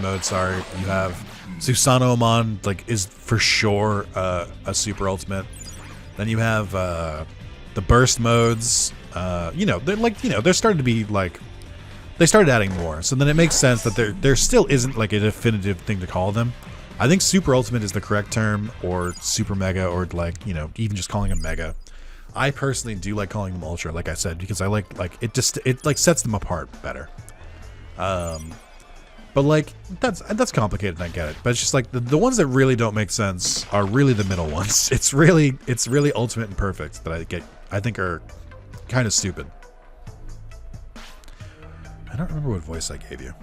Mode, sorry. You have Susanomon, like, is for sure a Super Ultimate. Then you have the Burst modes. You know, they're like, you know, they're starting to be, like, they started adding more. So then it makes sense that there still isn't, like, a definitive thing to call them. I think Super Ultimate is the correct term, or Super Mega, or, like, you know, even just calling them Mega. I personally do like calling them Ultra, like I said, because I like it sets them apart better. But like that's complicated, and I get it. But it's just like the ones that really don't make sense are really the middle ones. It's really Ultimate and Perfect that I think are kind of stupid. I don't remember what voice I gave you.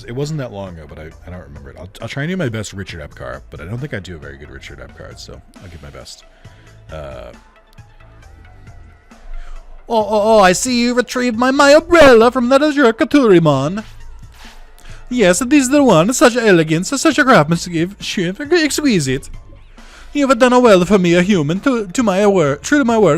It wasn't that long ago, but I don't remember it. I'll try and do my best Richard Epcar, but I don't think I do a very good Richard Epcar, so I'll give my best. Oh, I see you retrieved my umbrella from that Azure Katurimon. Yes, this is the one. Such elegance, such a craftsmanship, exquisite. You have done well for me, a human. True to my word,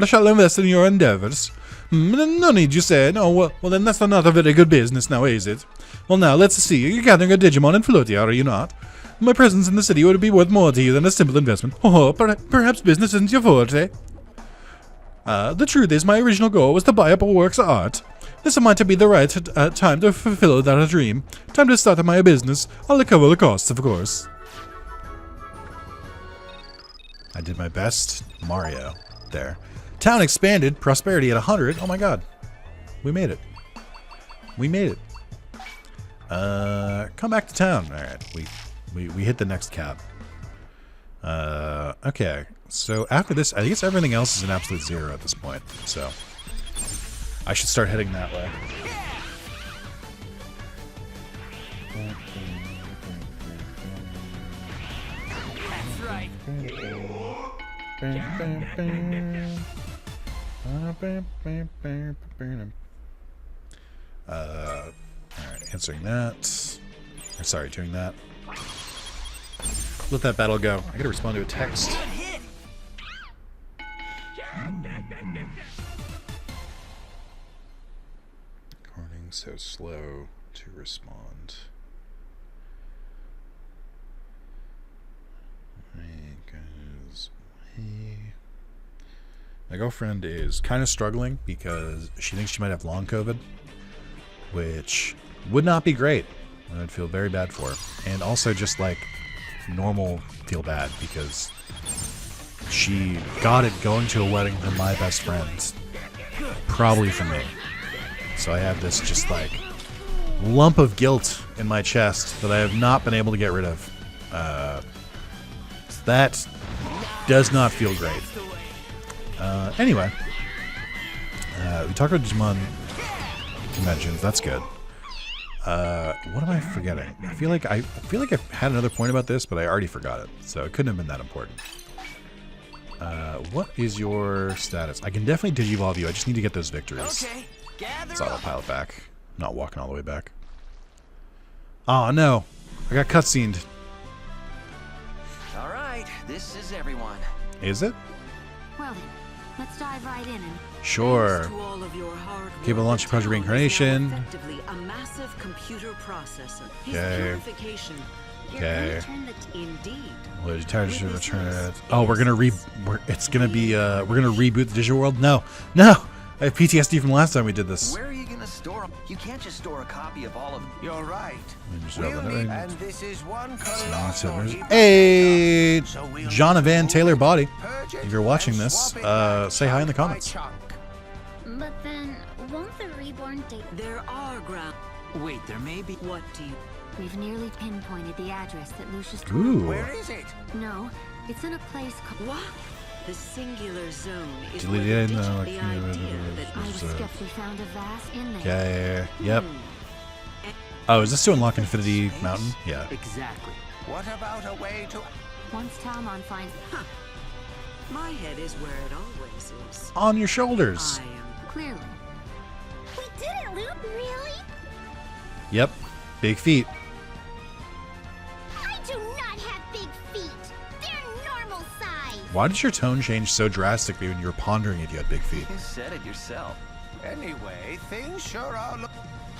I shall invest in your endeavors. No need, you said. Oh, well, then that's not a very good business now, is it? Well, now, let's see. You're gathering a Digimon in Floatia, are you not? My presence in the city would be worth more to you than a simple investment. Oh, perhaps business isn't your forte. The truth is, my original goal was to buy up a works of art. This might be the right time to fulfill that dream. Time to start my business. I'll cover the costs, of course. I did my best. Mario. There. Town expanded. Prosperity at 100. Oh my god. We made it. We made it. Come back to town. Alright. We hit the next cap. Okay. So after this, I guess everything else is an absolute 0 at this point. So I should start heading that way. That's right. Alright, answering that. Or sorry, doing that. Let that battle go. I gotta respond to a text. Recording so slow to respond. My girlfriend is kind of struggling because she thinks she might have long COVID, which would not be great. I would feel very bad for her. And also just like, normal feel bad because she got it going to a wedding for my best friend, probably for me. So I have this just like lump of guilt in my chest that I have not been able to get rid of. That does not feel great. Anyway, we talked about Digimon conventions. That's good. What am I forgetting? I feel like I had another point about this, but I already forgot it. So it couldn't have been that important. What is your status? I can definitely digivolve you. I just need to get those victories. Okay, gather So I'll up. pile it back. I'm not walking all the way back. Oh no, I got cutscened. All right, this is everyone. Is it? Well then, let's dive right in and Sure. Thanks to all of your hard work, Capable of launching Project the town is now Reincarnation. effectively a massive computer processor. His Okay. purification, Okay. indeed. Well, your tires should return it. Oh, we're gonna it's gonna be we're gonna reboot the digital world. No, no. I have PTSD from last time we did this. Where are you gonna store them? You can't just store a copy of all of them. You're right. Just We'll open it. need, and this is one So colossal heap of hey, data. So we'll Jonathan Taylor Body. purge it If you're watching and this, swap it back say hi in the chunk by comments. chunk. but then won't the reborn date? There are ground. Wait, there may be. What do you? We've nearly pinpointed the address that Lucius told. Ooh. Where is it? No, it's in a place called. What? The singular zone is Delete where it, the, no, the like, idea that I was So- skeptic we found a vase in there. Okay. Yep. Hmm. Oh, is this to unlock Infinity Mountain? Yeah. Exactly. What about a way to... Once Talmon finds. My head is where it always is. On your shoulders. I am. Clearly. We did it, Luke! Really? Yep. Big feet. I do not have big feet. They're normal size. Why did your tone change so drastically when you were pondering if you had big feet? You said it yourself. Anyway, things sure are...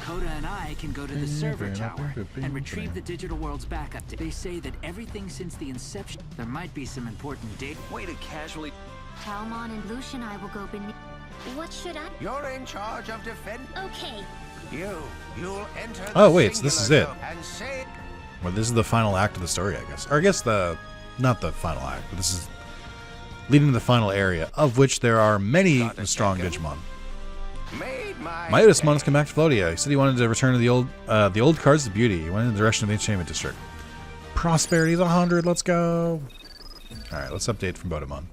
Coda and I can go to the server tower and retrieve the digital world's backup. They say that everything since the inception, there might be some important data. Way to casually. Talmon and Lucian and I will go beneath. What should I? You're in charge of defend... Okay. You'll enter Oh, the wait, so this is singular it. zone and say... Well, this is the final act of the story, I guess. Or I guess not the final act, but this is leading to the final area, of which there are many strong Digimon. Made my... My Otismon has come back to Floatia. He said he wanted to return to the old cards of beauty. He went in the direction of the Entertainment District. Prosperity's 100, let's go. Alright, let's update from Botamon.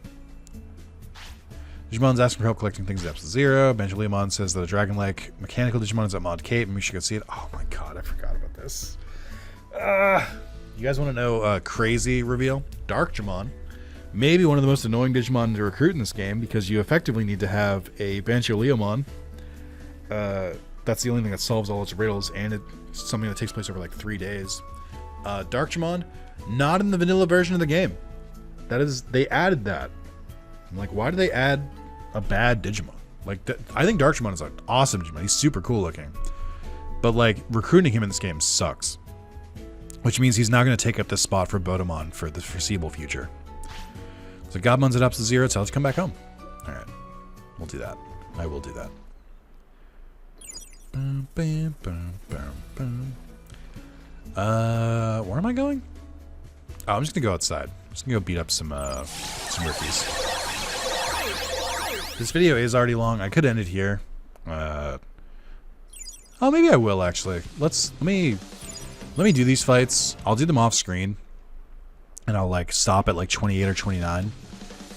Digimon's asking for help collecting things at depths of 0. BunchoLeomon says that a dragon-like mechanical Digimon is at Mod Cape, and we should go see it. Oh my god, I forgot about this. You guys want to know a crazy reveal? Darkdramon. Maybe one of the most annoying Digimon to recruit in this game, because you effectively need to have a BunchoLeomon. That's the only thing that solves all its riddles, and it's something that takes place over like 3 days. Darkdramon, not in the vanilla version of the game. That is, they added that. I'm like, why do they add a bad Digimon? Like, I think Darkdramon is an awesome Digimon. He's super cool looking. But like, recruiting him in this game sucks. Which means he's now going to take up this spot for Botamon for the foreseeable future. So Godmon's at up to 0, tell us to come back home. Alright. We'll do that. I will do that. Where am I going? Oh, I'm just gonna go outside. I'm just gonna go beat up some rookies. This video is already long. I could end it here. Oh, maybe I will actually. Let me do these fights. I'll do them off screen, and I'll like stop at like 28 or 29.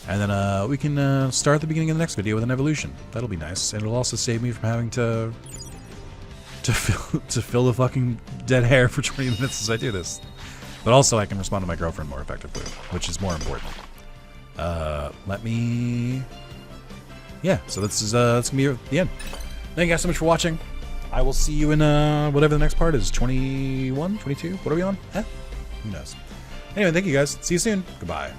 And then we can start at the beginning of the next video with an evolution. That'll be nice, and it'll also save me from having to fill the fucking dead hair for 20 minutes as I do this. But also, I can respond to my girlfriend more effectively, which is more important. Yeah. So that's gonna be the end. Thank you guys so much for watching. I will see you in whatever the next part is. 21, 22. What are we on? Who knows? Anyway, thank you guys. See you soon. Goodbye.